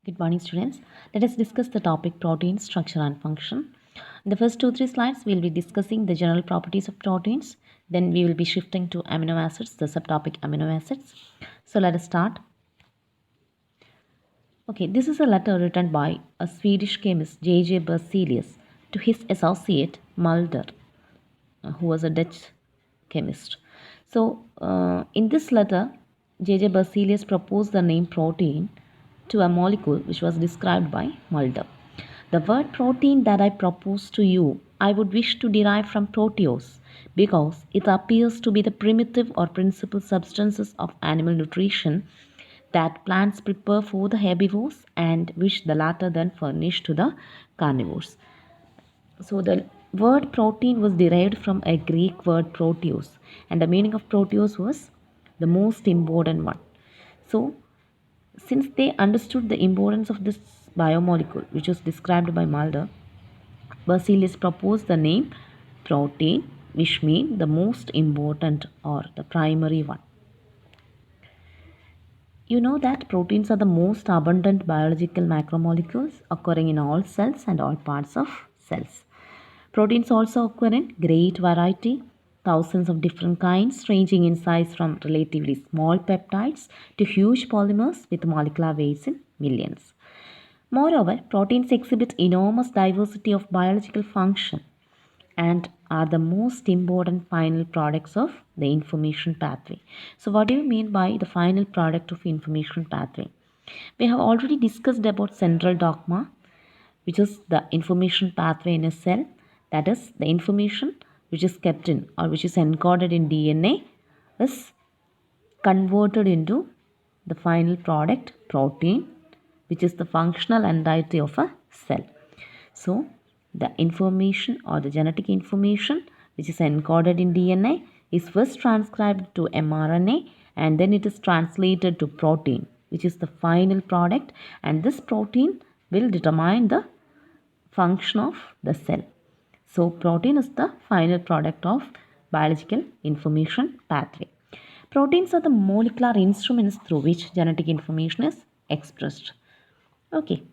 Good morning, students. Let us discuss the topic protein structure and function. In the first 2-3 slides, we will be discussing the general properties of proteins. Then we will be shifting to amino acids, the subtopic amino acids. So let us start. Okay, this is a letter written by a Swedish chemist J.J. Berzelius to his associate Mulder, who was a Dutch chemist. So, in this letter, J.J. Berzelius proposed the name protein to a molecule which was described by Mulder. The word protein that I propose to you, I would wish to derive from proteose because it appears to be the primitive or principal substances of animal nutrition that plants prepare for the herbivores and which the latter then furnish to the carnivores. So the word protein was derived from a Greek word proteus, and the meaning of proteus was the most important one. So since they understood the importance of this biomolecule, which was described by Mulder, Berzelius proposed the name protein, which means the most important or the primary one. You know that proteins are the most abundant biological macromolecules occurring in all cells and all parts of cells. Proteins also occur in great variety, thousands of different kinds, ranging in size from relatively small peptides to huge polymers with molecular weights in millions. Moreover, proteins exhibit enormous diversity of biological function and are the most important final products of the information pathway. So what do you mean by the final product of information pathway? We have already discussed about central dogma, which is the information pathway in a cell, that is the information which is kept in or which is encoded in DNA is converted into the final product protein, which is the functional entity of a cell. So the information or the genetic information which is encoded in DNA is first transcribed to mRNA and then it is translated to protein, which is the final product, and this protein will determine the function of the cell. So protein is the final product of biological information pathway. Proteins are the molecular instruments through which genetic information is expressed. Okay.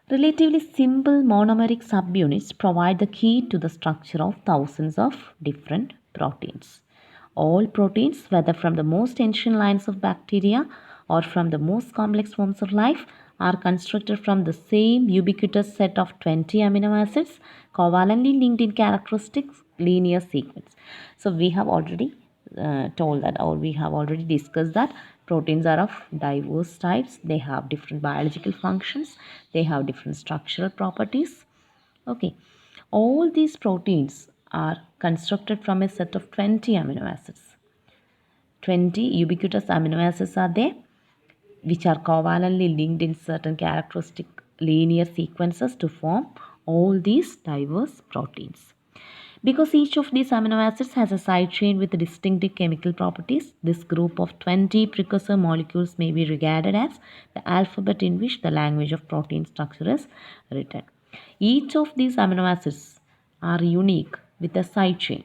Relatively simple monomeric subunits provide the key to the structure of thousands of different proteins. All proteins, whether from the most ancient lines of bacteria or from the most complex forms of life, are constructed from the same ubiquitous set of 20 amino acids covalently linked in characteristics linear sequence. So we have already told that, or we have already discussed that proteins are of diverse types. They have different biological functions, they have different structural properties. Okay, all these proteins are constructed from a set of 20 amino acids. 20 ubiquitous amino acids are there, which are covalently linked in certain characteristic linear sequences to form all these diverse proteins. Because each of these amino acids has a side chain with distinctive chemical properties, this group of 20 precursor molecules may be regarded as the alphabet in which the language of protein structure is written. Each of these amino acids are unique with a side chain.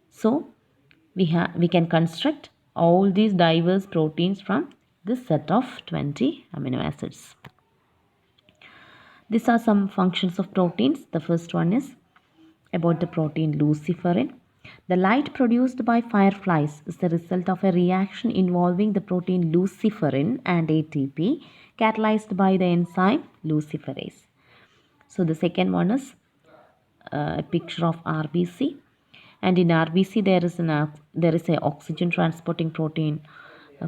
So, we can construct all these diverse proteins from this set of 20 amino acids. These are some functions of proteins. The first one is about the protein luciferin. The light produced by fireflies is the result of a reaction involving the protein luciferin and ATP catalyzed by the enzyme luciferase. So the second one is a picture of RBC, and in RBC there is a oxygen transporting protein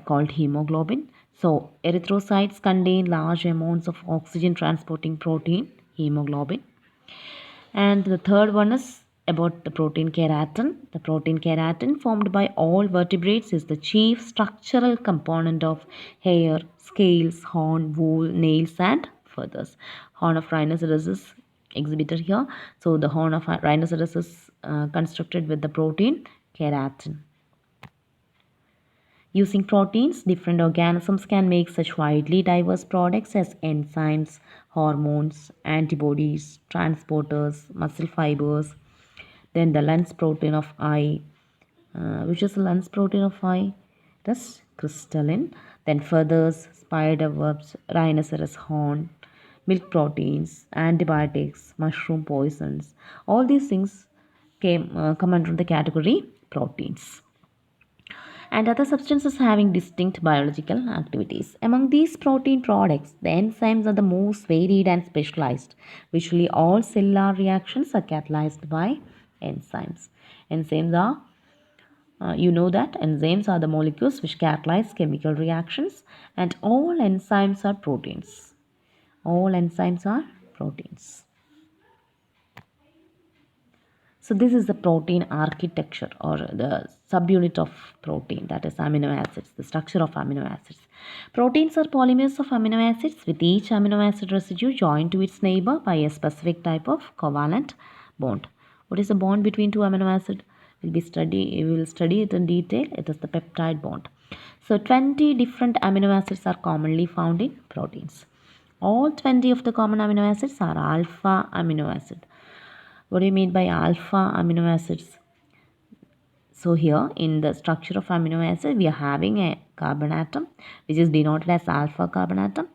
called hemoglobin. So erythrocytes contain large amounts of oxygen transporting protein hemoglobin. And the third one is about the protein keratin. The protein keratin formed by all vertebrates is the chief structural component of hair, scales, horn, wool, nails and feathers. Horn of rhinoceros is exhibited here. So the horn of rhinoceros is constructed with the protein keratin. Using proteins, different organisms can make such widely diverse products as enzymes, hormones, antibodies, transporters, muscle fibers. Then the lens protein of eye, which is the lens protein of eye? That's crystalline. Then feathers, spider webs, rhinoceros horn, milk proteins, antibiotics, mushroom poisons. All these things come under the category proteins and other substances having distinct biological activities. Among these protein products, the enzymes are the most varied and specialized. Virtually all cellular reactions are catalyzed by enzymes. Enzymes are, you know that enzymes are the molecules which catalyze chemical reactions, and all enzymes are proteins. All enzymes are proteins. So this is the protein architecture or the subunit of protein, that is amino acids, the structure of amino acids. Proteins are polymers of amino acids with each amino acid residue joined to its neighbor by a specific type of covalent bond. What is the bond between two amino acids? We will study it in detail. It is the peptide bond. So 20 different amino acids are commonly found in proteins. All 20 of the common amino acids are alpha amino acid. What do you mean by alpha amino acids? So here in the structure of amino acid, we are having a carbon atom which is denoted as alpha carbon atom.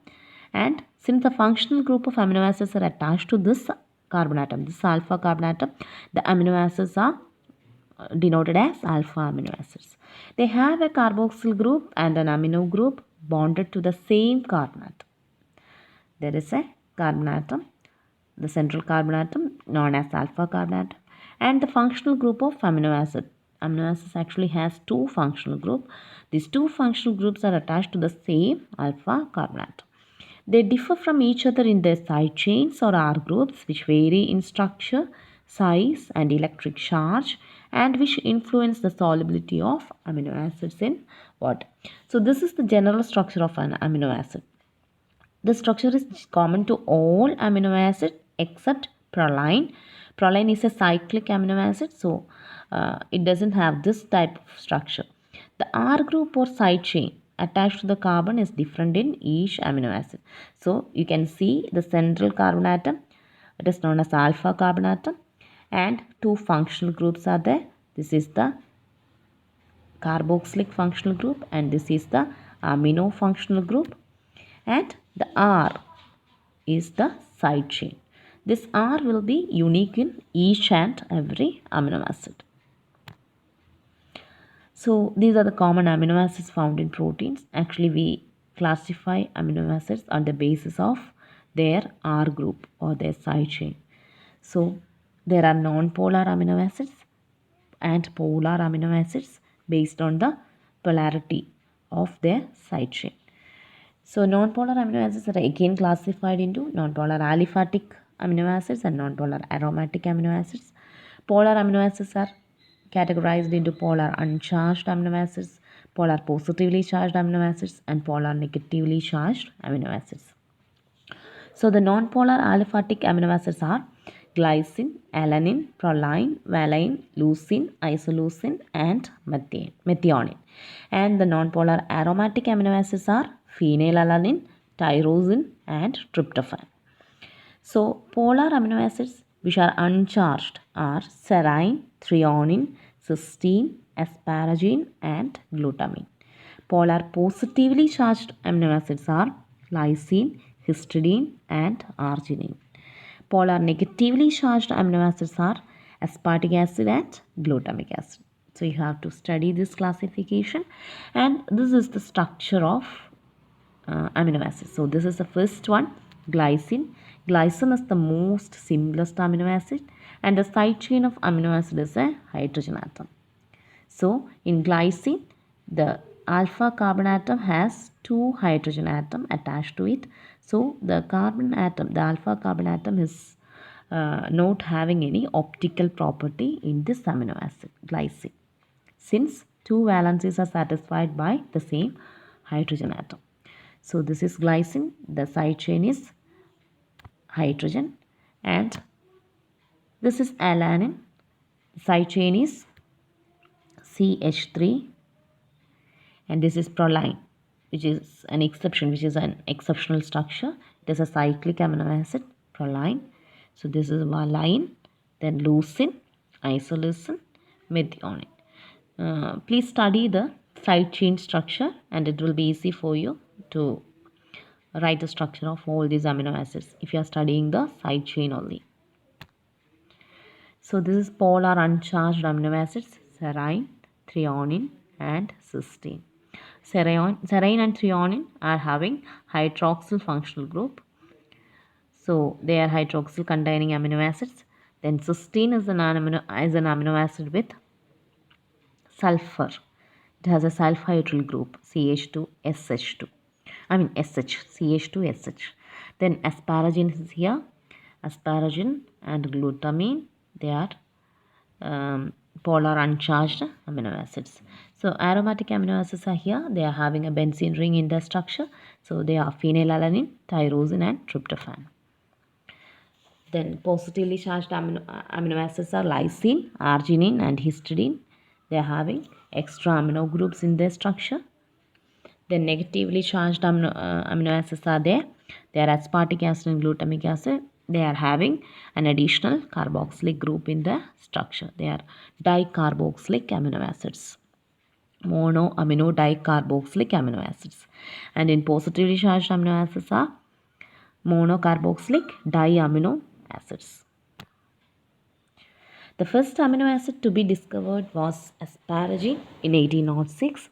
And since the functional group of amino acids are attached to this carbon atom, this alpha carbon atom, the amino acids are denoted as alpha amino acids. They have a carboxyl group and an amino group bonded to the same carbon atom. There is a carbon atom, the central carbon atom known as alpha carbon atom, and the functional group of amino acid. Amino acids actually has two functional groups. These two functional groups are attached to the same alpha carbon atom. They differ from each other in their side chains or R groups, which vary in structure, size, and electric charge, and which influence the solubility of amino acids in water. So this is the general structure of an amino acid. The structure is common to all amino acids except proline. Proline is a cyclic amino acid, so it doesn't have this type of structure. The R group or side chain attached to the carbon is different in each amino acid. So you can see the central carbon atom, it is known as alpha carbon atom, and two functional groups are there. This is the carboxylic functional group and this is the amino functional group, and the R is the side chain. This R will be unique in each and every amino acid. So these are the common amino acids found in proteins. Actually, we classify amino acids on the basis of their R group or their side chain. So there are non-polar amino acids and polar amino acids based on the polarity of their side chain. So non-polar amino acids are again classified into non-polar aliphatic amino acids and non-polar aromatic amino acids. Polar amino acids are categorized into polar uncharged amino acids, polar positively charged amino acids, and polar negatively charged amino acids. So the non-polar aliphatic amino acids are glycine, alanine, proline, valine, leucine, isoleucine, and methionine. And the non-polar aromatic amino acids are phenylalanine, tyrosine, and tryptophan. So polar amino acids which are uncharged are serine, threonine, cysteine, asparagine, and glutamine. Polar positively charged amino acids are lysine, histidine, and arginine. Polar negatively charged amino acids are aspartic acid and glutamic acid. So you have to study this classification, and this is the structure of amino acids. So this is the first one, glycine. Glycine is the most simplest amino acid, and the side chain of amino acid is a hydrogen atom. So in glycine, the alpha carbon atom has two hydrogen atom attached to it. So the carbon atom, the alpha carbon atom is not having any optical property in this amino acid, glycine, since two valencies are satisfied by the same hydrogen atom. So this is glycine, the side chain is hydrogen, and this is alanine, the side chain is CH3, and this is proline, which is an exceptional structure. It is a cyclic amino acid, proline. So this is valine, then leucine, isoleucine, methionine. Please study the side chain structure and it will be easy for you to write the structure of all these amino acids if you are studying the side chain only. So this is polar uncharged amino acids, serine, threonine, and cysteine. Serine and threonine are having hydroxyl functional group. So they are hydroxyl containing amino acids. Then cysteine is an amino acid with sulfur. It has a sulfhydryl group CH2SH2. I mean SH, CH2SH. Then asparagine is here. Asparagine and glutamine, they are polar uncharged amino acids. So aromatic amino acids are here. They are having a benzene ring in their structure. So they are phenylalanine, tyrosine, and tryptophan. Then positively charged amino acids are lysine, arginine, and histidine. They are having extra amino groups in their structure. Then negatively charged amino acids are there. They are aspartic acid and glutamic acid. They are having an additional carboxylic group in the structure. They are dicarboxylic amino acids. Monoamino dicarboxylic amino acids. And in positively charged amino acids are monocarboxylic diamino acids. The first amino acid to be discovered was asparagine in 1806,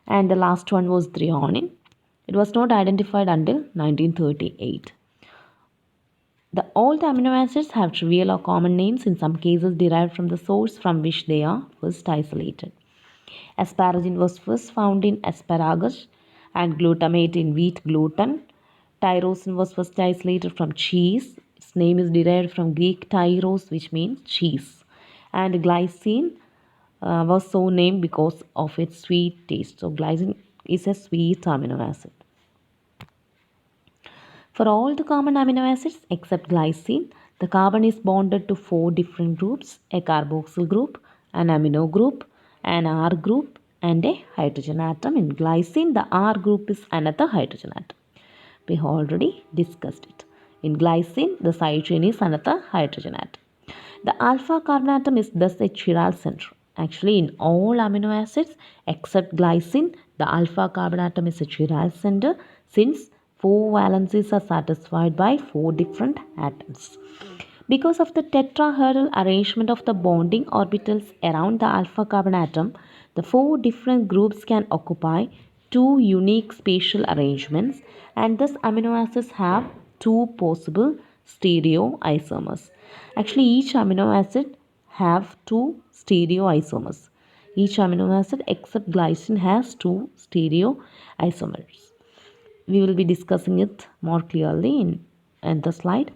and the last one was threonine. It was not identified until 1938. All the amino acids have trivial or common names, in some cases derived from the source from which they are first isolated. Asparagine was first found in asparagus and glutamate in wheat gluten. Tyrosine was first isolated from cheese. Its name is derived from Greek tyros, which means cheese. And glycine was so named because of its sweet taste. So glycine is a sweet amino acid. For all the common amino acids except glycine, the carbon is bonded to 4 different groups: a carboxyl group, an amino group, an R group, and a hydrogen atom. In glycine, the R group is another hydrogen atom. We have already discussed it. In glycine, the side chain is another hydrogen atom. The alpha carbon atom is thus a chiral center. Actually, in all amino acids except glycine, the alpha carbon atom is a chiral center, since 4 valencies are satisfied by 4 different atoms. Because of the tetrahedral arrangement of the bonding orbitals around the alpha carbon atom, the 4 different groups can occupy 2 unique spatial arrangements, and thus amino acids have 2 possible stereoisomers. Actually, each amino acid have 2 stereoisomers. Each amino acid except glycine has 2 stereoisomers. We will be discussing it more clearly in the slide.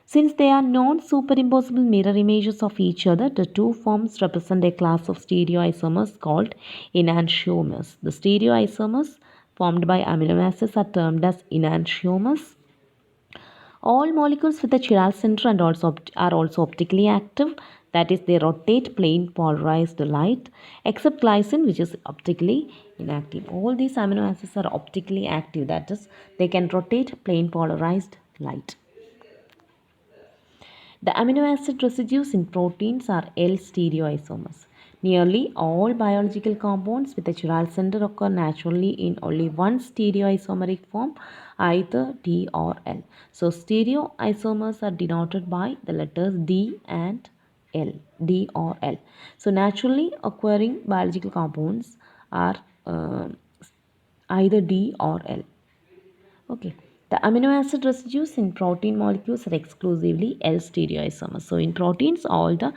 Since they are non-superimposable mirror images of each other, the two forms represent a class of stereoisomers called enantiomers. The stereoisomers formed by amino acids are termed as enantiomers. All molecules with a chiral center are also optically active. That is, they rotate plane polarized light, except glycine, which is optically inactive. All these amino acids are optically active. That is, they can rotate plane polarized light. The amino acid residues in proteins are L stereoisomers. Nearly all biological compounds with a chiral center occur naturally in only one stereoisomeric form, either D or L. So stereoisomers are denoted by the letters D and L, D or L. So naturally occurring biological compounds are either D or L. Okay. The amino acid residues in protein molecules are exclusively L stereoisomers. So in proteins, all the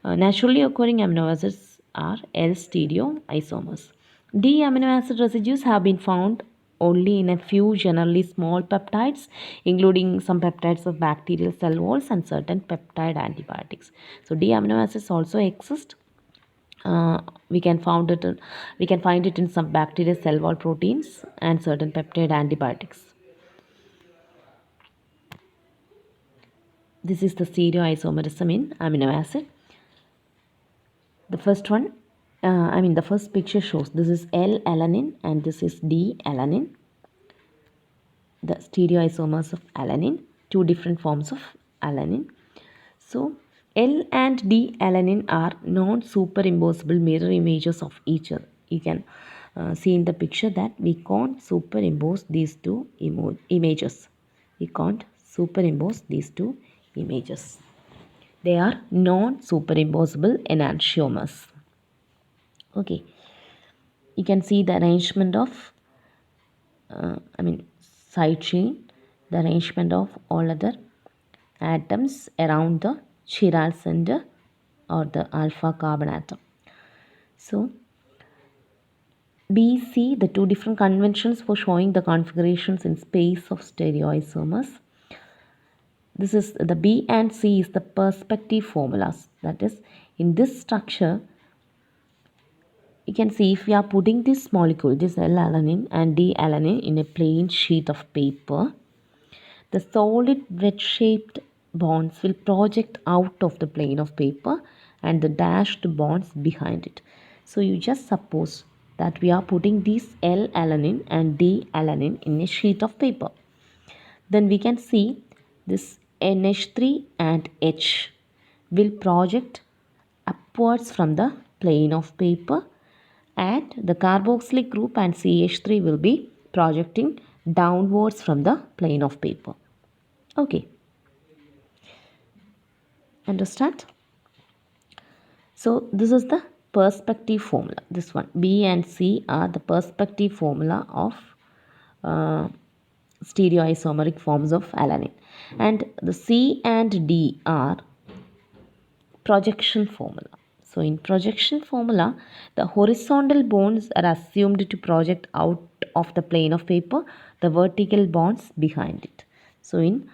naturally occurring amino acids are L stereoisomers. D amino acid residues have been found only in a few generally small peptides, including some peptides of bacterial cell walls and certain peptide antibiotics. So D amino acids also exist. We can find it in some bacterial cell wall proteins and certain peptide antibiotics. This is the stereoisomerism in amino acid. The first one, the first picture shows this is L-alanine and this is D-alanine. The stereoisomers of alanine, 2 different forms of alanine. So, L and D-alanine are non-superimposable mirror images of each other. You can see in the picture that we can't superimpose these two images. We can't superimpose these two images. They are non-superimposable enantiomers. Okay, you can see the arrangement of side chain, the arrangement of all other atoms around the chiral center or the alpha carbon atom. So B, C, the two different conventions for showing the configurations in space of stereoisomers. This is the B and C is the perspective formulas. That is, in this structure, you can see if we are putting this molecule, this L-alanine and D-alanine in a plain sheet of paper, the solid wedge-shaped bonds will project out of the plane of paper and the dashed bonds behind it. So you just suppose that we are putting this L-alanine and D-alanine in a sheet of paper. Then we can see this NH3 and H will project upwards from the plane of paper, and the carboxylic group and CH3 will be projecting downwards from the plane of paper. Okay, understand? So this is the perspective formula. This one, B and C are the perspective formula of stereoisomeric forms of alanine, and the C and D are projection formula. So in projection formula, the horizontal bonds are assumed to project out of the plane of paper, the vertical bonds behind it. So in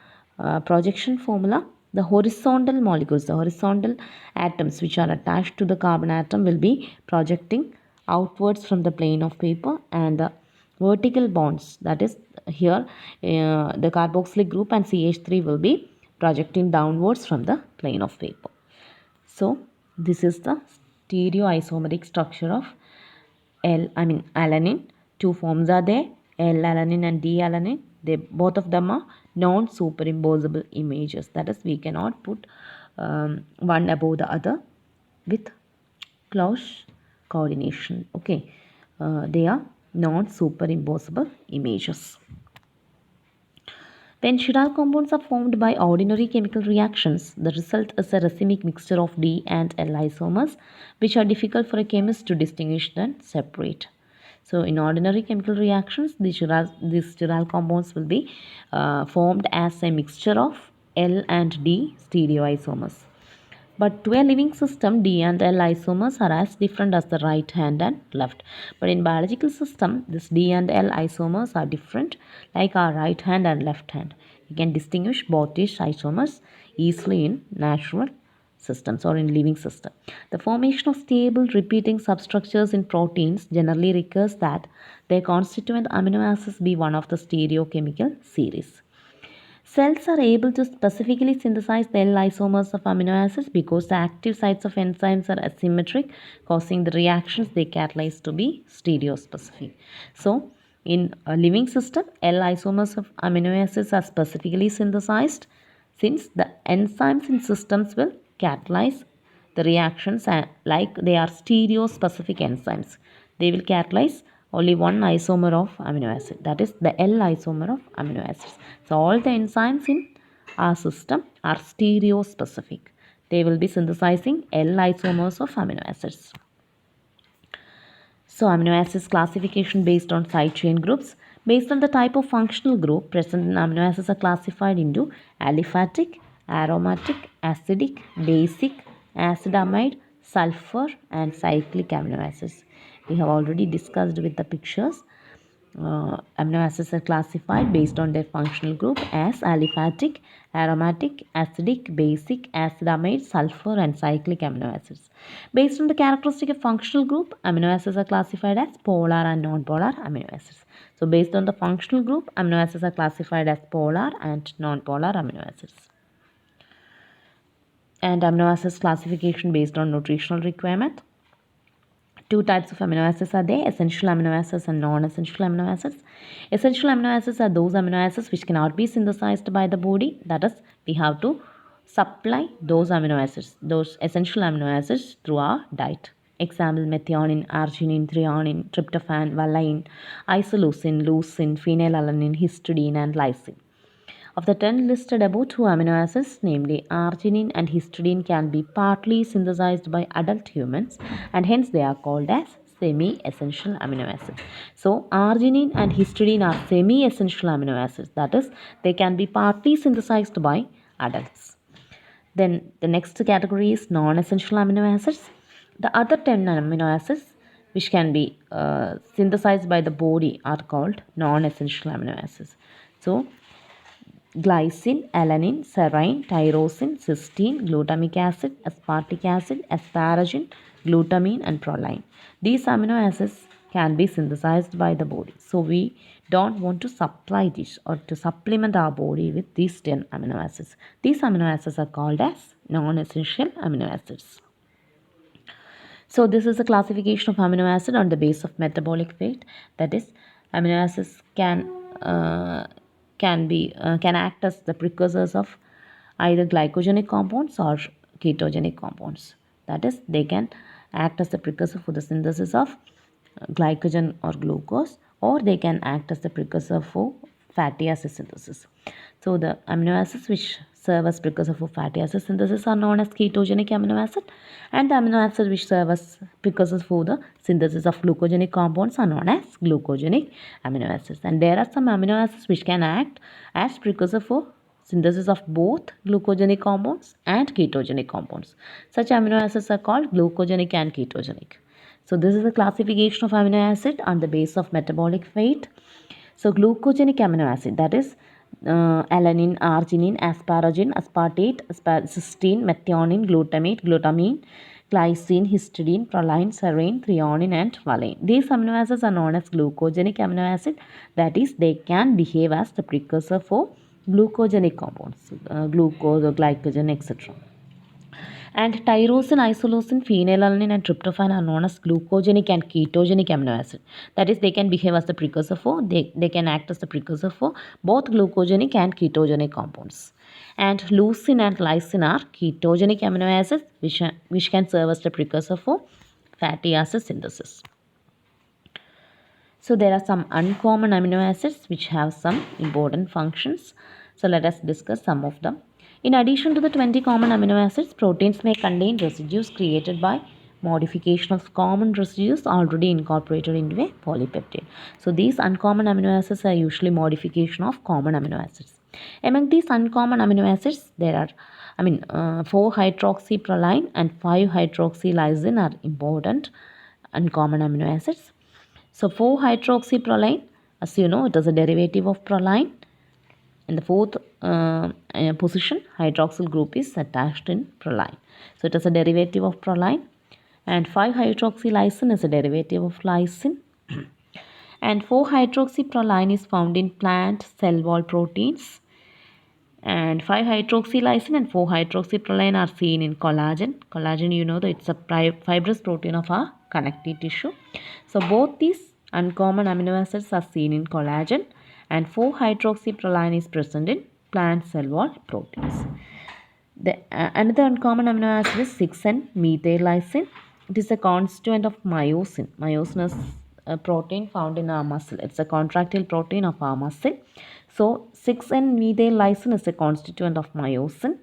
projection formula, the horizontal molecules, the horizontal atoms which are attached to the carbon atom will be projecting outwards from the plane of paper, and the vertical bonds, that is here the carboxylic group and CH3 will be projecting downwards from the plane of paper. So this is the stereoisomeric structure of alanine. Two forms are there, L-alanine and D-alanine. They both of them are non-superimposable images. That is, we cannot put one above the other with close coordination. Okay, they are non-superimposable images. When chiral compounds are formed by ordinary chemical reactions, the result is a racemic mixture of D and L isomers, which are difficult for a chemist to distinguish and separate. So, in ordinary chemical reactions, these chiral compounds will be formed as a mixture of L and D stereoisomers. But to a living system, D and L isomers are as different as the right hand and left. But in biological system, this D and L isomers are different like our right hand and left hand. You can distinguish both these isomers easily in natural systems or in living system. The formation of stable repeating substructures in proteins generally requires that their constituent amino acids be one of the stereochemical series. Cells are able to specifically synthesize the L isomers of amino acids because the active sites of enzymes are asymmetric, causing the reactions they catalyze to be stereospecific. So, in a living system, L isomers of amino acids are specifically synthesized since the enzymes in systems will catalyze the reactions like they are stereospecific enzymes. They will catalyze only one isomer of amino acid, that is the L isomer of amino acids. So all the enzymes in our system are stereospecific. They will be synthesizing L isomers of amino acids. So amino acids classification based on side chain groups. Based on the type of functional group present in amino acids are classified into aliphatic, aromatic, acidic, basic, acidamide, sulfur and cyclic amino acids. We have already discussed with the pictures. Amino acids are classified based on their functional group as aliphatic, aromatic, acidic, basic, acidamide, sulfur and cyclic amino acids. Based on the characteristic of functional group, amino acids are classified as polar and non-polar amino acids. So based on the functional group, amino acids are classified as polar and non-polar amino acids. And amino acids classification based on nutritional requirement. Two types of amino acids are there, essential amino acids and non-essential amino acids. Essential amino acids are those amino acids which cannot be synthesized by the body. That is, we have to supply those amino acids, those essential amino acids through our diet. Example: methionine, arginine, threonine, tryptophan, valine, isoleucine, leucine, phenylalanine, histidine, and lysine. Of the 10 listed above, two amino acids, namely arginine and histidine, can be partly synthesized by adult humans, and hence they are called as semi-essential amino acids. So, arginine and histidine are semi-essential amino acids, that is, they can be partly synthesized by adults. Then the next category is non-essential amino acids. The other 10 amino acids which can be synthesized by the body are called non-essential amino acids. So, glycine, alanine, serine, tyrosine, cysteine, glutamic acid, aspartic acid, asparagine, glutamine, and proline. These amino acids can be synthesized by the body. So we don't want to supply this or to supplement our body with these 10 amino acids. These amino acids are called as non-essential amino acids. So this is a classification of amino acid on the base of metabolic weight. That is, amino acids can act as the precursors of either glycogenic compounds or ketogenic compounds. That is, they can act as the precursor for the synthesis of glycogen or glucose, or they can act as the precursor for fatty acid synthesis. So the amino acids which serve as precursor for fatty acid synthesis are known as ketogenic amino acid, and the amino acids which serve as precursors for the synthesis of glucogenic compounds are known as glucogenic amino acids. And there are some amino acids which can act as precursor for synthesis of both glucogenic compounds and ketogenic compounds. Such amino acids are called glucogenic and ketogenic. So this is a classification of amino acid on the base of metabolic weight. So glucogenic amino acid, that is alanine, arginine, asparagine, aspartate, cysteine, methionine, glutamate, glutamine, glycine, histidine, proline, serine, threonine, and valine. These amino acids are known as glucogenic amino acid. That is, they can behave as the precursor for glucogenic compounds, glucose or glycogen, etc. And tyrosine, isoleucine, phenylalanine, and tryptophan are known as glucogenic and ketogenic amino acid. That is, they can behave as the precursor for, they can act as the precursor for both glucogenic and ketogenic compounds. And leucine and lysine are ketogenic amino acids which can serve as the precursor for fatty acid synthesis. So there are some uncommon amino acids which have some important functions. So let us discuss some of them. In addition to the 20 common amino acids, proteins may contain residues created by modification of common residues already incorporated into a polypeptide. So these uncommon amino acids are usually modification of common amino acids. Among these uncommon amino acids, there are 4-hydroxyproline and 5-hydroxylysine are important uncommon amino acids. So 4-hydroxyproline, as you know, it is a derivative of proline. In the fourth position, hydroxyl group is attached in proline. So it is a derivative of proline. And 5-hydroxylysine is a derivative of lysine. And 4-hydroxyproline is found in plant cell wall proteins. And 5-hydroxylysine and 4-hydroxyproline are seen in collagen. Collagen, you know that it's a fibrous protein of our connective tissue. So both these uncommon amino acids are seen in collagen, and 4-hydroxyproline is present in plant cell wall proteins. Another uncommon amino acid is 6N-methyl-lysine. It is a constituent of myosin. Myosin is a protein found in our muscle. It's a contractile protein of our muscle. So 6N-methyl-lysine is a constituent of myosin.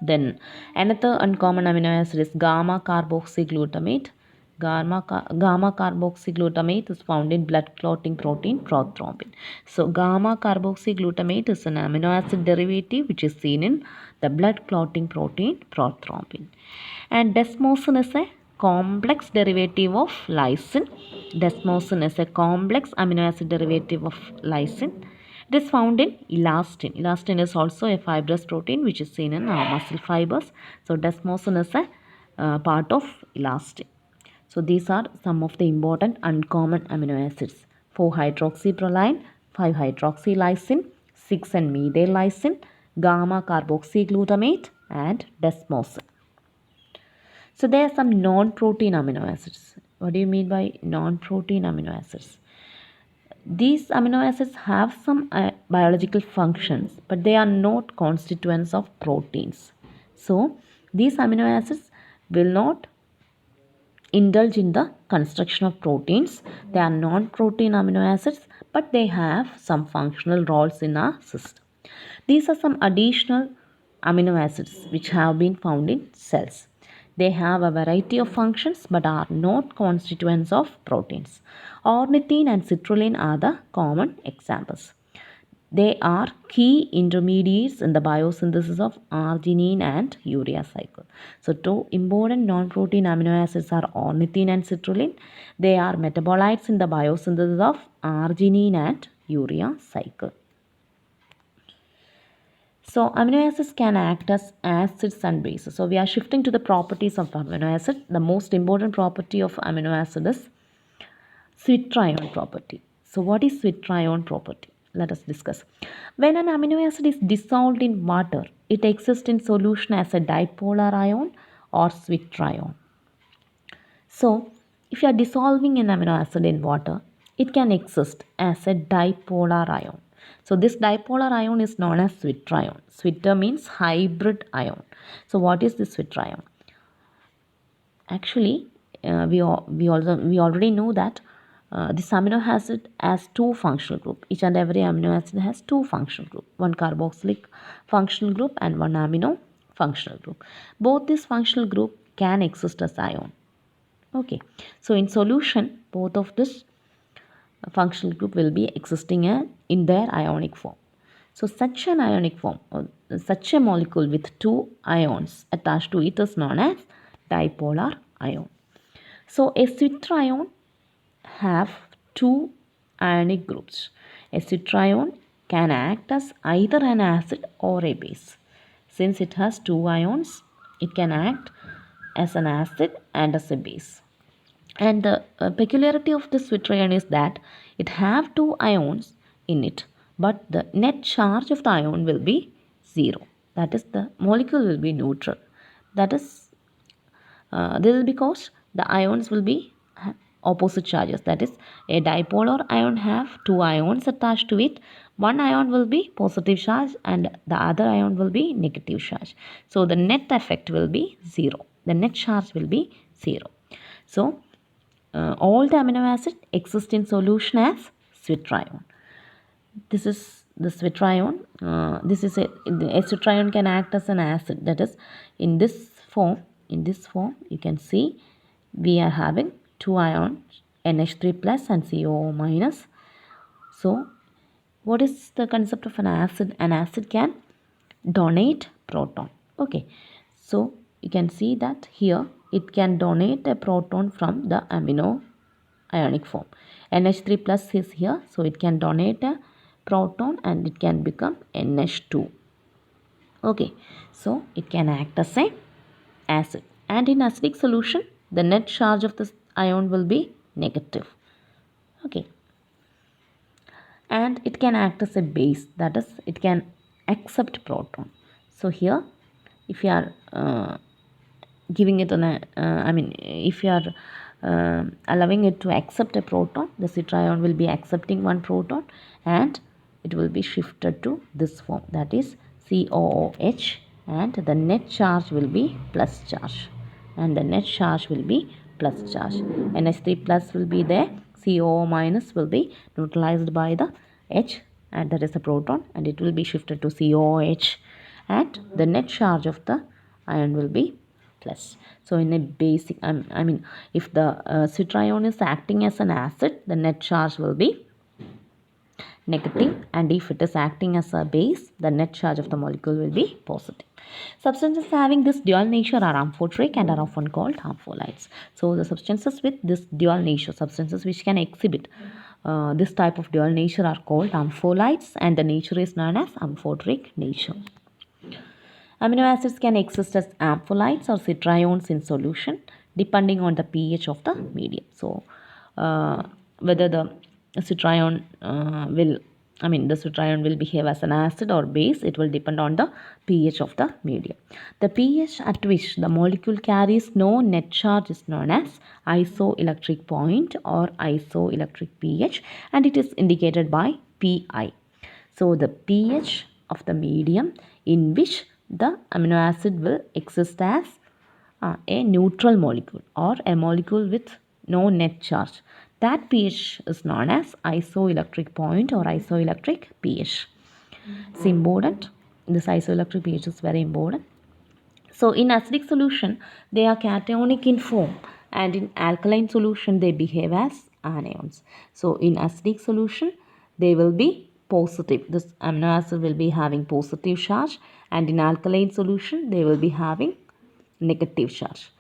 Then another uncommon amino acid is gamma-carboxyglutamate. Gamma-carboxyglutamate is found in blood clotting protein prothrombin. So gamma-carboxyglutamate is an amino acid derivative which is seen in the blood clotting protein prothrombin. And desmosin is a complex derivative of lysine. Desmosin is a complex amino acid derivative of lysine. It is found in elastin. Elastin is also a fibrous protein which is seen in our muscle fibers. So desmosin is a part of elastin. So these are some of the important uncommon amino acids: 4-hydroxyproline, 5-hydroxylysine, 6N-methyl-lysine, gamma-carboxyglutamate, and desmosin. So there are some non-protein amino acids. What do you mean by non-protein amino acids? These amino acids have some biological functions, but they are not constituents of proteins. So these amino acids will not indulge in the construction of proteins. They are non-protein amino acids, but they have some functional roles in our system. These are some additional amino acids which have been found in cells. They have a variety of functions but are not constituents of proteins. Ornithine and citrulline are the common examples. They are key intermediates in the biosynthesis of arginine and urea cycle. So, two important non-protein amino acids are ornithine and citrulline. They are metabolites in the biosynthesis of arginine and urea cycle. So, amino acids can act as acids and bases. So, we are shifting to the properties of amino acid. The most important property of amino acid is Sweet-Tryon property. So what is Sweet-Tryon property? Let us discuss. When an amino acid is dissolved in water, it exists in solution as a dipolar ion or Sweet-Tryon. So if you are dissolving an amino acid in water, it can exist as a dipolar ion. So this dipolar ion is known as Sweet-Tryon. Sweeter means hybrid ion. So what is this Sweet-Tryon? Actually, we already know that this amino acid has two functional group. Each and every amino acid has two functional group. One carboxylic functional group and one amino functional group. Both this functional group can exist as ion. Okay. So in solution, both of this functional group will be existing in their ionic form. So such an ionic form, or such a molecule with two ions attached to it is known as dipolar ion. So a Sweet-Tryon have two ionic groups. A Sweet-Tryon can act as either an acid or a base. Since it has two ions, it can act as an acid and as a base. And the peculiarity of this Sweet-Tryon is that it have two ions in it, but the net charge of the ion will be 0. That is, the molecule will be neutral. That is, this is because the ions will be opposite charges. That is, a dipolar ion have two ions attached to it. One ion will be positive charge and the other ion will be negative charge. So the net effect will be 0. The net charge will be 0. So all the amino acids exist in solution as Sweet-Tryon. This is the Sweet-Tryon. This is a Sweet-Tryon can act as an acid. That is, in this form you can see we are having two ions, NH3 plus and COO minus. So what is the concept of an acid? An acid can donate proton. Okay, so you can see that here it can donate a proton from the amino ionic form. NH3 plus is here, so it can donate a proton and it can become NH2. Okay, so it can act as a acid, and in acidic solution the net charge of this ion will be negative. Okay, and it can act as a base, that is, it can accept proton. So here if you are giving it an if you are allowing it to accept a proton, the Sweet-Tryon will be accepting one proton and it will be shifted to this form, that is COOH, and the net charge will be plus charge, and the net charge will be plus charge. NH3 plus will be there, COO minus will be neutralized by the H, and that is the proton, and it will be shifted to COOH, and the net charge of the ion will be plus. So in a basic, if the Sweet-Tryon is acting as an acid, the net charge will be negative, and if it is acting as a base, the net charge of the molecule will be positive. Substances having this dual nature are amphoteric and are often called ampholites. So the substances with this dual nature, substances which can exhibit this type of dual nature, are called ampholites, and the nature is known as amphoteric nature. Amino acids can exist as ampholites or Sweet-Tryons in solution depending on the pH of the medium. So whether the Sweet-Tryon will behave as an acid or base, it will depend on the pH of the medium. The pH at which the molecule carries no net charge is known as isoelectric point or isoelectric pH, and it is indicated by Pi. So the pH of the medium in which the amino acid will exist as a neutral molecule or a molecule with no net charge. That pH is known as isoelectric point or isoelectric pH. It's important. This isoelectric pH is very important. So in acidic solution, they are cationic in form, and in alkaline solution, they behave as anions. So in acidic solution, they will be positive. This amino acid will be having positive charge, and in alkaline solution, they will be having negative charge.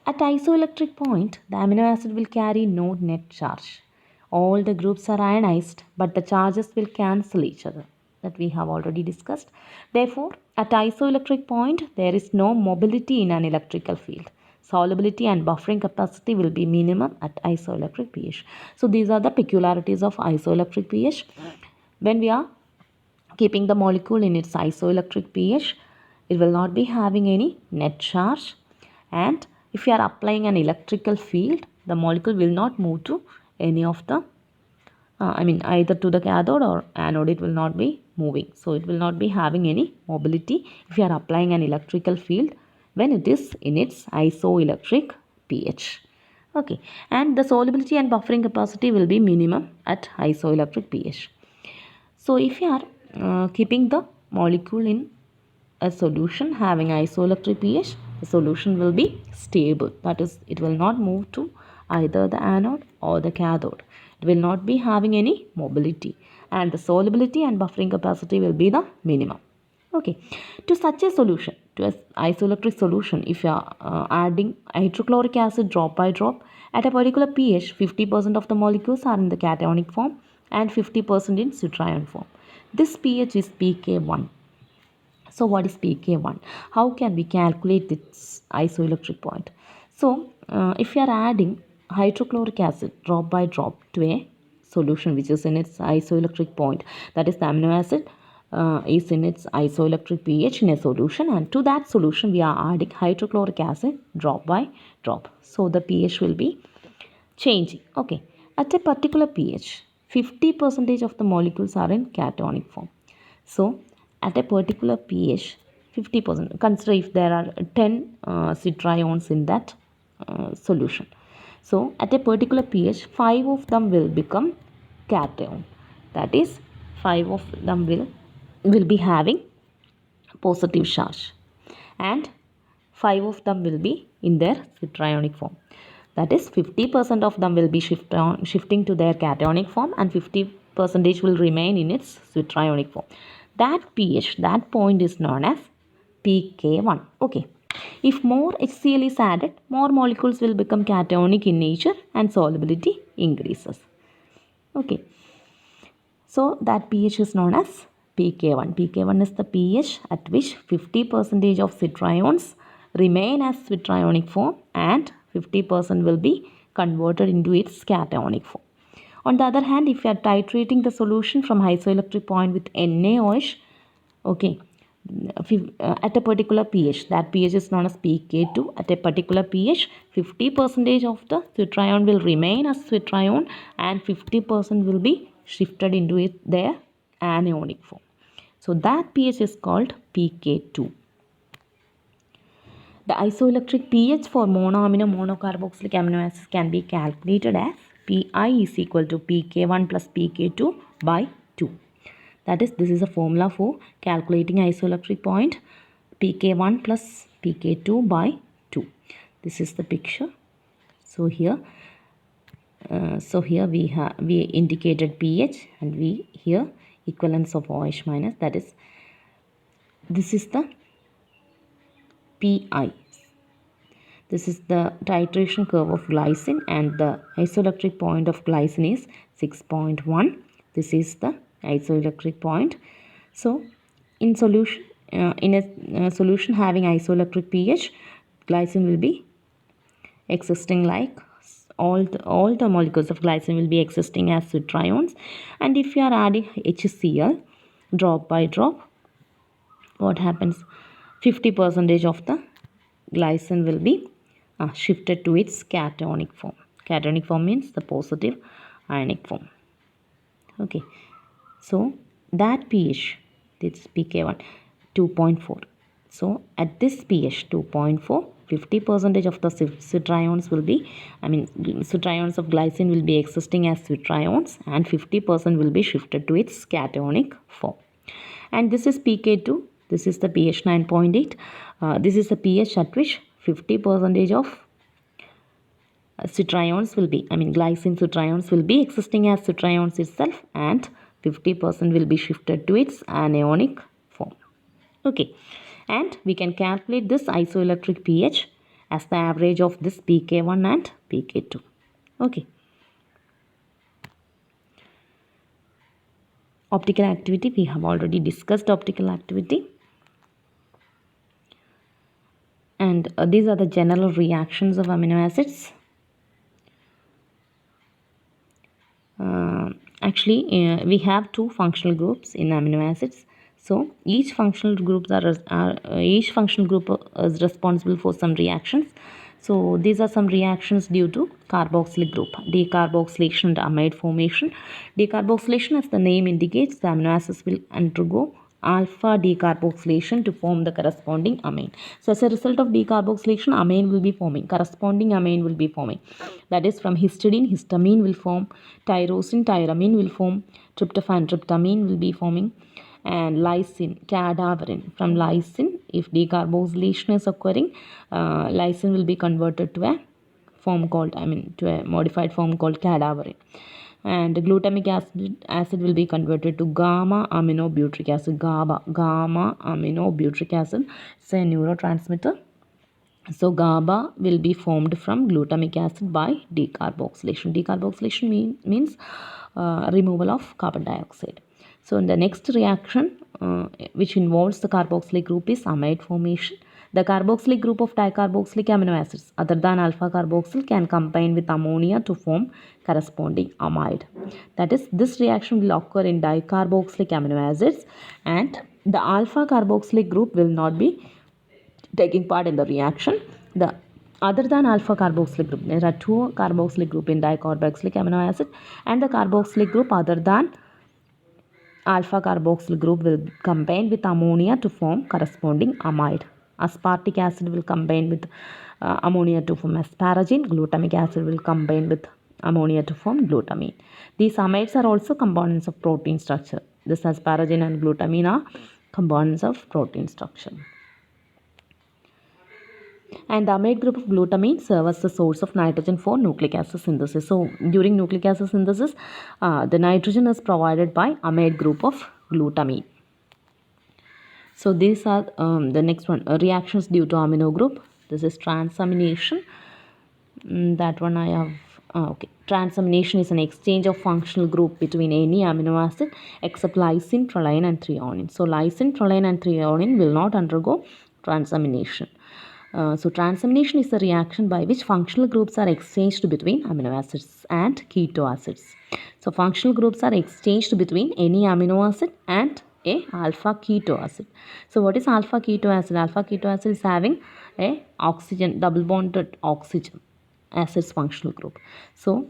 At isoelectric point, the amino acid will carry no net charge. All the groups are ionized, but the charges will cancel each other. That we have already discussed. Therefore, at isoelectric point, there is no mobility in an electrical field. Solubility and buffering capacity will be minimum at isoelectric pH. So these are the peculiarities of isoelectric pH. When we are keeping the molecule in its isoelectric pH, it will not be having any net charge, and if you are applying an electrical field, the molecule will not move to any of the either to the cathode or anode. It will not be moving, so it will not be having any mobility if you are applying an electrical field when it is in its isoelectric pH. Okay, and the solubility and buffering capacity will be minimum at isoelectric pH. So if you are keeping the molecule in a solution having isoelectric pH, the solution will be stable. That is, it will not move to either the anode or the cathode. It will not be having any mobility, and the solubility and buffering capacity will be the minimum. Okay, to such a solution, to an isoelectric solution, if you are adding hydrochloric acid drop by drop at a particular pH, 50% of the molecules are in the cationic form and 50% in switterion form. This pH is pK1. So what is pK1? How can we calculate its isoelectric point? So if you are adding hydrochloric acid drop by drop to a solution which is in its isoelectric point, that is the amino acid is in its isoelectric pH in a solution, and to that solution we are adding hydrochloric acid drop by drop. So the pH will be changing. Okay, at a particular pH, 50% of the molecules are in cationic form. So at a particular pH, 50%, consider if there are 10 citrions in that solution. So at a particular pH, 5 of them will become cation. That is, 5 of them will be having positive charge, and 5 of them will be in their switterionic form. That is, 50% of them will be shifting to their cationic form, and 50% will remain in its switterionic form. That pH, that point is known as pK1. Okay. If more HCl is added, more molecules will become cationic in nature and solubility increases. Okay. So that pH is known as pK1. pK1 is the pH at which 50% of citrions remain as switterionic form and 50% will be converted into its cationic form. On the other hand, if you are titrating the solution from isoelectric point with NaOH, okay, at a particular pH, that pH is known as pK2. At a particular pH, 50% of the switterion will remain as switterion and 50% will be shifted into their anionic form. So that pH is called pK2. The isoelectric pH for monoamino monocarboxylic amino acids can be calculated as Pi is equal to pK1 plus pK2 by 2. That is, this is a formula for calculating isoelectric point, pK1 plus pK2 by 2. This is the picture. So here we indicated pH, and we here equivalence of OH minus, that is, this is the Pi. This is the titration curve of glycine, and the isoelectric point of glycine is 6.1. This is the isoelectric point. So in solution, in a solution having isoelectric pH, glycine will be existing like all the molecules of glycine will be existing as switterions. And if you are adding HCl drop by drop, what happens? 50% of the glycine will be shifted to its cationic form. Cationic form means the positive ionic form. Okay, so that pH, this pK1, 2.4. So at this pH 2.4, 50% of the switterions will be, switterions of glycine will be existing as switterions, and 50% will be shifted to its cationic form. And this is pK2. This is the pH 9.8. This is the pH at which 50% of switterions will be, glycine switterions will be existing as switterions itself, and 50% will be shifted to its anionic form. Okay, and we can calculate this isoelectric pH as the average of this pK1 and pK2. Okay. Optical activity, we have already discussed optical activity. And these are the general reactions of amino acids. We have two functional groups in amino acids. So each functional group is responsible for some reactions. So these are some reactions due to carboxylic group: decarboxylation and amide formation. Decarboxylation, as the name indicates, the amino acids will undergo alpha decarboxylation to form the corresponding amine. So as a result of decarboxylation, amine will be forming, corresponding amine will be forming. That is, from histidine, histamine will form, tyrosine, tyramine will form, tryptophan, tryptamine will be forming, and lysine, cadaverine. From lysine, if decarboxylation is occurring, lysine will be converted to a form called, to a modified form called cadaverine. And glutamic acid will be converted to gamma aminobutyric acid. Gamma aminobutyric acid is a neurotransmitter. So GABA will be formed from glutamic acid by decarboxylation. Decarboxylation means removal of carbon dioxide. So in the next reaction, which involves the carboxylic group, is amide formation. The carboxylic group of dicarboxylic amino acids other than alpha carboxyl can combine with ammonia to form corresponding amide. That is, this reaction will occur in dicarboxylic amino acids, and the alpha carboxylic group will not be taking part in the reaction. The other than alpha carboxylic group, there are two carboxylic group in dicarboxylic amino acid, and the carboxylic group other than alpha carboxyl group will combine with ammonia to form corresponding amide. Aspartic acid will combine with ammonia to form asparagine. Glutamic acid will combine with ammonia to form glutamine. These amides are also components of protein structure. This asparagine and glutamine are components of protein structure. And the amide group of glutamine serves as the source of nitrogen for nucleic acid synthesis. So during nucleic acid synthesis, the nitrogen is provided by amide group of glutamine. So these are the next one, reactions due to amino group. This is transamination. That one I have. Okay. Transamination is an exchange of functional group between any amino acid except lysine, proline, and threonine. So lysine, proline, and threonine will not undergo transamination. So transamination is the reaction by which functional groups are exchanged between amino acids and keto acids. So functional groups are exchanged between any amino acid and a alpha keto acid. So what is alpha keto acid? Alpha keto acid is having a oxygen, double bonded oxygen acids functional group. So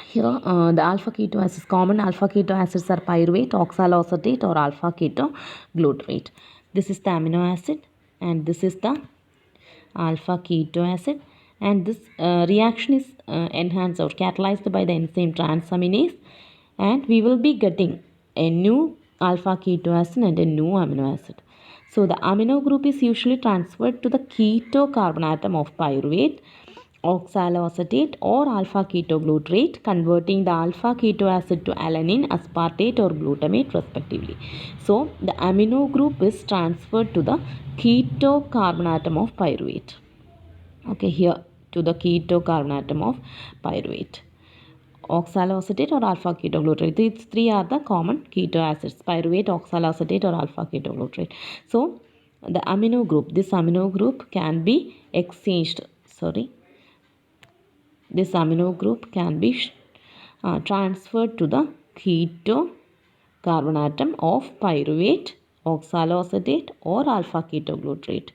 here the alpha keto acids, common alpha keto acids are pyruvate, oxaloacetate, or alpha keto glutarate. This is the amino acid, and this is the alpha keto acid, and this reaction is enhanced or catalyzed by the enzyme transaminase, and we will be getting a new alpha keto acid and a new amino acid. So the amino group is usually transferred to the keto carbon atom of pyruvate, oxaloacetate, or alpha ketoglutarate, converting the alpha keto acid to alanine, aspartate, or glutamate respectively. So the amino group is transferred to the keto carbon atom of pyruvate. Okay, here to the keto carbon atom of pyruvate, oxaloacetate, or alpha ketoglutarate. These three are the common keto acids: pyruvate, oxaloacetate, or alpha ketoglutarate. So the amino group, this amino group can be exchanged. This amino group can be transferred to the keto carbon atom of pyruvate, oxaloacetate, or alpha ketoglutarate,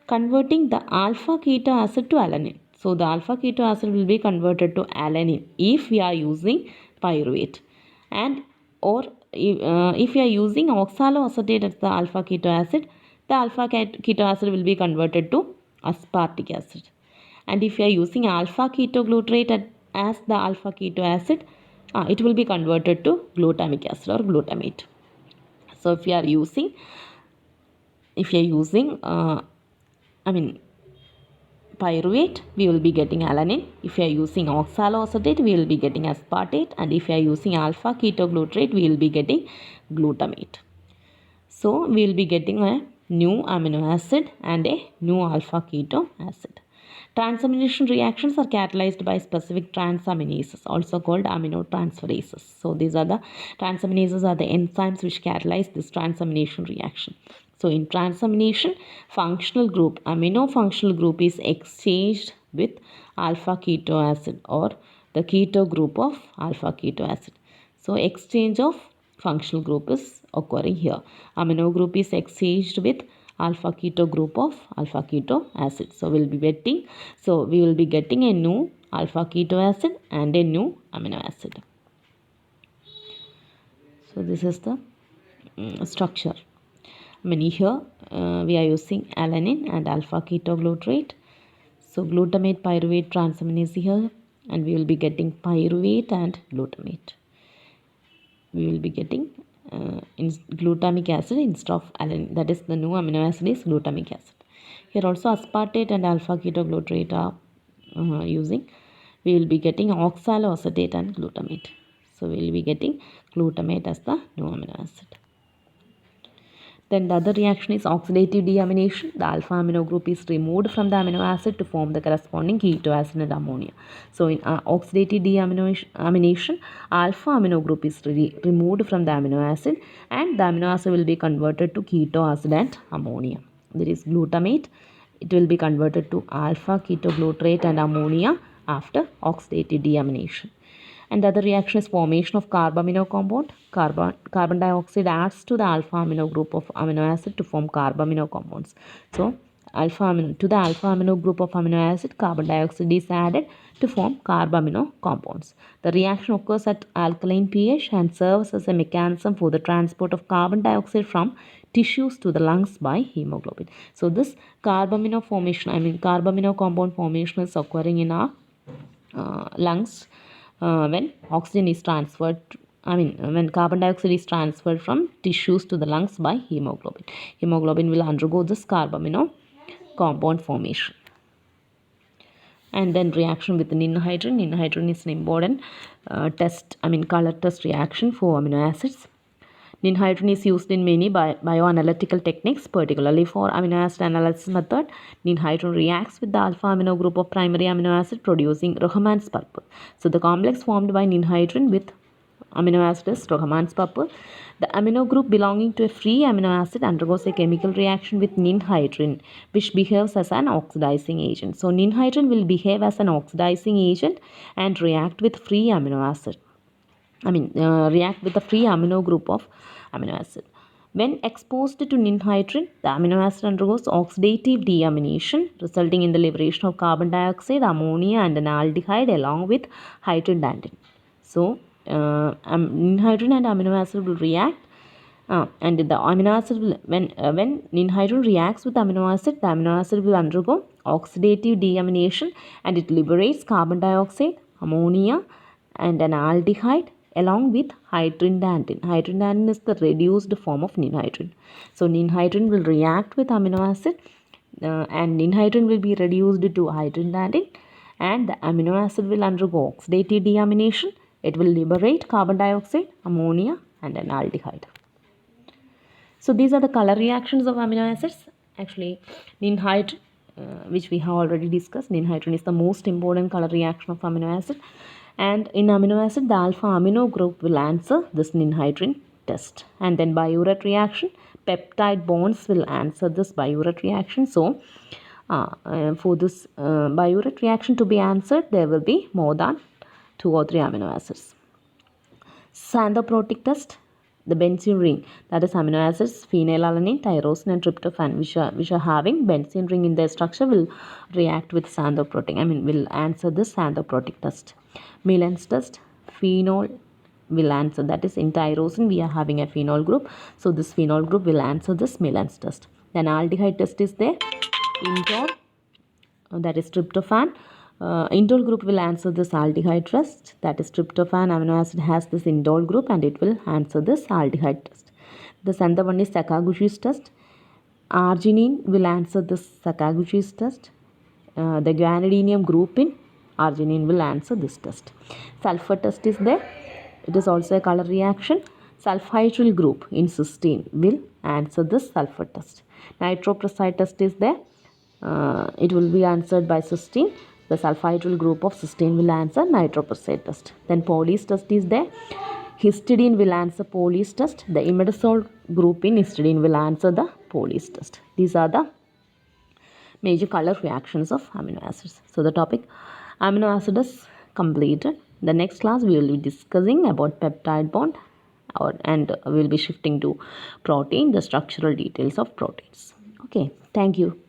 converting the alpha keto acid to alanine. So the alpha keto acid will be converted to alanine if we are using pyruvate, and or if we are using oxaloacetate as the alpha keto acid, the alpha keto acid will be converted to aspartic acid. And if you are using alpha ketoglutarate as the alpha keto acid, it will be converted to glutamic acid or glutamate. So if you are using, I mean, pyruvate, we will be getting alanine. If you are using oxaloacetate, we will be getting aspartate. And if you are using alpha ketoglutarate, we will be getting glutamate. So we will be getting a new amino acid and a new alpha keto acid. Transamination reactions are catalyzed by specific transaminases, also called aminotransferases. So these are the transaminases are the enzymes which catalyze this transamination reaction. So in transamination, functional group, amino functional group is exchanged with alpha keto acid or the keto group of alpha keto acid. So exchange of functional group is occurring here. Amino group is exchanged with alpha keto group of alpha keto acid. So we will be getting a new alpha keto acid and a new amino acid. So this is the structure. Here we are using alanine and alpha ketoglutarate. So glutamate pyruvate transaminase here, and we will be getting pyruvate and glutamate. We will be getting glutamic acid instead of alanine. That is, the new amino acid is glutamic acid. Here also aspartate and alpha ketoglutarate are using. We will be getting oxaloacetate and glutamate. So we will be getting glutamate as the new amino acid. Then the other reaction is oxidative deamination. The alpha amino group is removed from the amino acid to form the corresponding keto acid and ammonia. So in oxidative deamination, alpha amino group is removed from the amino acid, and the amino acid will be converted to keto acid and ammonia. There is glutamate. It will be converted to alpha ketoglutarate and ammonia after oxidative deamination. And the other reaction is formation of carbamino compound. Carbon dioxide adds to the alpha amino group of amino acid to form carbamino compounds. So to the alpha amino group of amino acid, carbon dioxide is added to form carbamino compounds. The reaction occurs at alkaline pH and serves as a mechanism for the transport of carbon dioxide from tissues to the lungs by hemoglobin. So this carbamino compound formation is occurring in our lungs when oxygen is transferred, when carbon dioxide is transferred from tissues to the lungs by hemoglobin. Hemoglobin will undergo this carbamino compound formation. And then reaction with ninhydrin. Ninhydrin is an important color test reaction for amino acids. Ninhydrin is used in many bioanalytical techniques, particularly for amino acid analysis method. Ninhydrin reacts with the alpha amino group of primary amino acid, producing Rohmann's purple. So the complex formed by ninhydrin with amino acid is Rohmann's purple. The amino group belonging to a free amino acid undergoes a chemical reaction with ninhydrin, which behaves as an oxidizing agent. So ninhydrin will behave as an oxidizing agent and react with free amino acid. React with the free amino group of amino acid. When exposed to ninhydrin, the amino acid undergoes oxidative deamination, resulting in the liberation of carbon dioxide, ammonia, and an aldehyde along with hydrindandin. So, ninhydrin and amino acid will react, and the amino acid will, when ninhydrin reacts with amino acid will undergo oxidative deamination, and it liberates carbon dioxide, ammonia, and an aldehyde along with hydrindandin. Hydrindandin is the reduced form of ninhydrin. So ninhydrin will react with amino acid and ninhydrin will be reduced to hydrindandin, and the amino acid will undergo oxidative deamination. It will liberate carbon dioxide, ammonia, and an aldehyde. So these are the color reactions of amino acids. Actually, ninhydrin, which we have already discussed, ninhydrin is the most important color reaction of amino acid. And in amino acid, the alpha amino group will answer this ninhydrin test. And then biuret reaction, peptide bonds will answer this biuret reaction. So, for this biuret reaction to be answered, there will be more than 2 or 3 amino acids. Xanthoprotic test, the benzene ring, that is amino acids phenylalanine, tyrosine, and tryptophan, which are having benzene ring in their structure, will react with xanthoprotic. Will answer this xanthoprotic test. Millen's test, phenol will answer, that is in tyrosine we are having a phenol group, so this phenol group will answer this Millen's test. Then aldehyde test is there, indole that is tryptophan. Indole group will answer this aldehyde test, that is tryptophan amino acid has this indole group and it will answer this aldehyde test. The center one is Sakaguchi's test. Arginine will answer this Sakaguchi's test. The guanidinium group in arginine will answer this test. Sulfur test is there. It is also a color reaction. Sulfhydryl group in cysteine will answer this sulfur test. Nitroprusside test is there. It will be answered by cysteine. The sulfhydryl group of cysteine will answer nitroprusside test. Then Pauli's test is there. Histidine will answer Pauli's test. The imidazole group in histidine will answer the Pauli's test. These are the major color reactions of amino acids. So the topic amino acid is completed. The next class we will be discussing about peptide bond and we will be shifting to protein, the structural details of proteins. Okay, thank you.